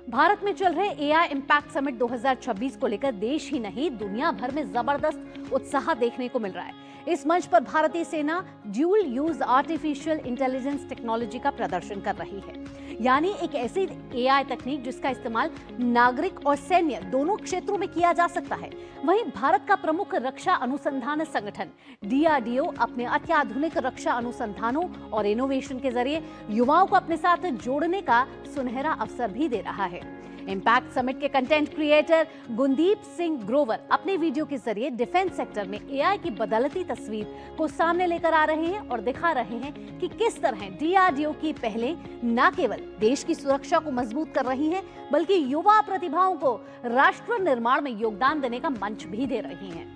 भारत में चल रहे एआई इम्पैक्ट समिट 2026 को लेकर देश ही नहीं दुनिया भर में जबरदस्त उत्साह देखने को मिल रहा है। इस मंच पर भारतीय सेना dual use artificial intelligence technology का प्रदर्शन कर रही है, यानी एक ऐसी एआई तकनीक जिसका इस्तेमाल नागरिक और सैन्य दोनों क्षेत्रों में किया जा सकता है। वहीं भारत का प्रमुख रक्षा अनुसंधान संगठन डीआरडीओ अपने अत्याधुनिक रक्षा अनुसंधानों और इनोवेशन के जरिए युवाओं को अपने साथ जोड़ने का सुनहरा अवसर भी दे रहा है। इम्पैक्ट समिट के कंटेंट क्रिएटर गुनदीप सिंह ग्रोवर अपने वीडियो के जरिए डिफेंस सेक्टर में एआई की बदलती तस्वीर को सामने लेकर आ रहे हैं और दिखा रहे हैं कि किस तरह डीआरडीओ की पहलें न केवल देश की सुरक्षा को मजबूत कर रही हैं, बल्कि युवा प्रतिभाओं को राष्ट्र निर्माण में योगदान देने का मंच भी दे रही हैं।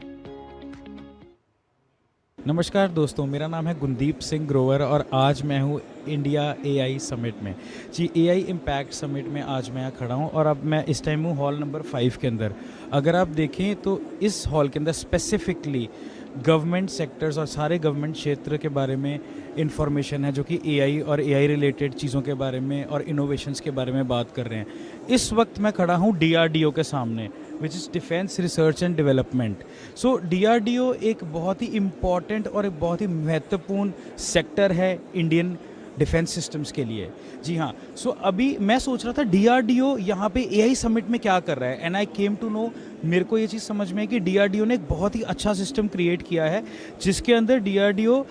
नमस्कार दोस्तों, मेरा नाम है गुनदीप सिंह ग्रोवर और आज मैं हूँ इंडिया एआई समिट में। जी, एआई इम्पैक्ट समिट में आज मैं यहाँ खड़ा हूँ और अब मैं इस टाइम हूँ हॉल नंबर 5 के अंदर। अगर आप देखें तो इस हॉल के अंदर स्पेसिफिकली गवर्नमेंट सेक्टर्स और सारे गवर्नमेंट क्षेत्र के बारे में इंफॉर्मेशन है, जो कि एआई और एआई रिलेटेड चीज़ों के बारे में और इनोवेशंस के बारे में बात कर रहे हैं। इस वक्त मैं खड़ा हूँ डीआरडीओ के सामने, which is defence research and development. So DRDO एक बहुत ही इम्पॉर्टेंट और एक बहुत ही महत्वपूर्ण सेक्टर है इंडियन डिफेंस सिस्टम्स के लिए। जी हाँ, सो अभी मैं सोच रहा था डीआरडीओ यहाँ पे एआई समिट में क्या कर रहा है, and I came to know, मेरे को ये चीज़ समझ में है कि डीआरडीओ ने एक बहुत ही अच्छा सिस्टम क्रिएट किया है, जिसके अंदर डीआरडीओ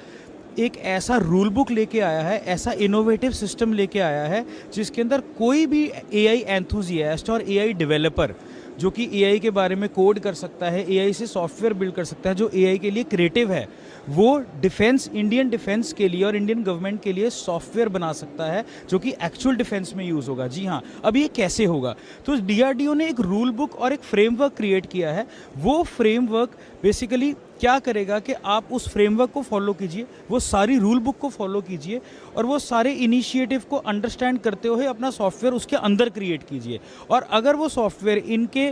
एक ऐसा रूल बुक लेके आया है, ऐसा इनोवेटिव सिस्टम लेके आया है, जिसके अंदर कोई भी एआई एंथुजियास्ट और एआई डेवलपर जो कि एआई के बारे में कोड कर सकता है, एआई से सॉफ्टवेयर बिल्ड कर सकता है, जो एआई के लिए क्रिएटिव है, वो डिफेंस, इंडियन डिफेंस के लिए और इंडियन गवर्नमेंट के लिए सॉफ्टवेयर बना सकता है जो कि एक्चुअल डिफेंस में यूज़ होगा। जी हाँ, अब ये कैसे होगा? तो डीआरडीओ ने एक रूल बुक और एक फ्रेमवर्क क्रिएट किया है। वो फ्रेमवर्क बेसिकली क्या करेगा कि आप उस फ्रेमवर्क को फॉलो कीजिए, वो सारी रूल बुक को फॉलो कीजिए और वो सारे इनिशिएटिव को अंडरस्टैंड करते हुए अपना सॉफ्टवेयर उसके अंदर क्रिएट कीजिए। और अगर वो सॉफ्टवेयर इनके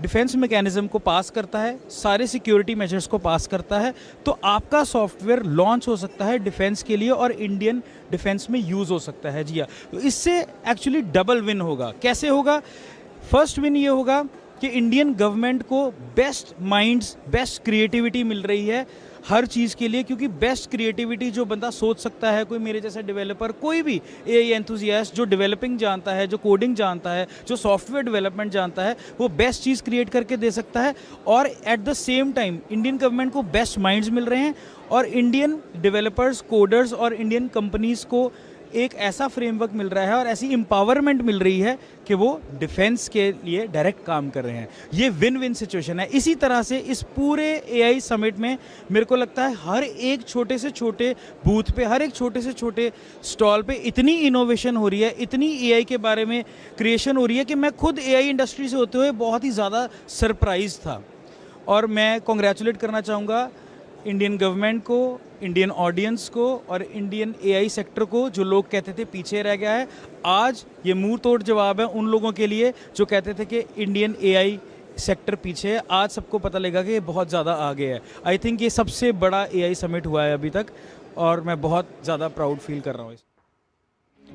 डिफेंस मैकेनिज्म को पास करता है, सारे सिक्योरिटी मेजर्स को पास करता है, तो आपका सॉफ्टवेयर लॉन्च हो सकता है डिफेंस के लिए और इंडियन डिफेंस में यूज़ हो सकता है। जी हाँ, तो इससे एक्चुअली डबल विन होगा। कैसे होगा? फर्स्ट विन ये होगा कि इंडियन गवर्नमेंट को बेस्ट माइंड्स, बेस्ट क्रिएटिविटी मिल रही है हर चीज़ के लिए, क्योंकि बेस्ट क्रिएटिविटी जो बंदा सोच सकता है, कोई मेरे जैसा डेवलपर, कोई भी एआई एंथुजियास्ट जो डेवलपिंग जानता है, जो कोडिंग जानता है, जो सॉफ्टवेयर डेवलपमेंट जानता है, वो बेस्ट चीज़ क्रिएट करके दे सकता है। और at the same time Indian government को बेस्ट माइंड्स मिल रहे हैं और इंडियन डेवलपर्स, कोडर्स और इंडियन कंपनीज़ को एक ऐसा फ्रेमवर्क मिल रहा है और ऐसी एम्पावरमेंट मिल रही है कि वो डिफेंस के लिए डायरेक्ट काम कर रहे हैं। ये विन विन सिचुएशन है। इसी तरह से इस पूरे एआई समिट में मेरे को लगता है हर एक छोटे से छोटे बूथ पे, हर एक छोटे से छोटे स्टॉल पे इतनी इनोवेशन हो रही है, इतनी एआई के बारे में क्रिएशन हो रही है कि मैं खुद एआई इंडस्ट्री से होते हुए बहुत ही ज़्यादा सरप्राइज था। और मैं कॉन्ग्रेचुलेट करना चाहूँगा इंडियन गवर्नमेंट को, इंडियन ऑडियंस को और इंडियन एआई सेक्टर को, जो लोग कहते थे पीछे रह गया है। आज ये मुंह तोड़ जवाब है उन लोगों के लिए जो कहते थे कि इंडियन एआई सेक्टर पीछे है। आज सबको पता लगा कि ये बहुत ज़्यादा आगे है। आई थिंक ये सबसे बड़ा एआई समिट हुआ है अभी तक और मैं बहुत ज़्यादा प्राउड फील कर रहा हूँ।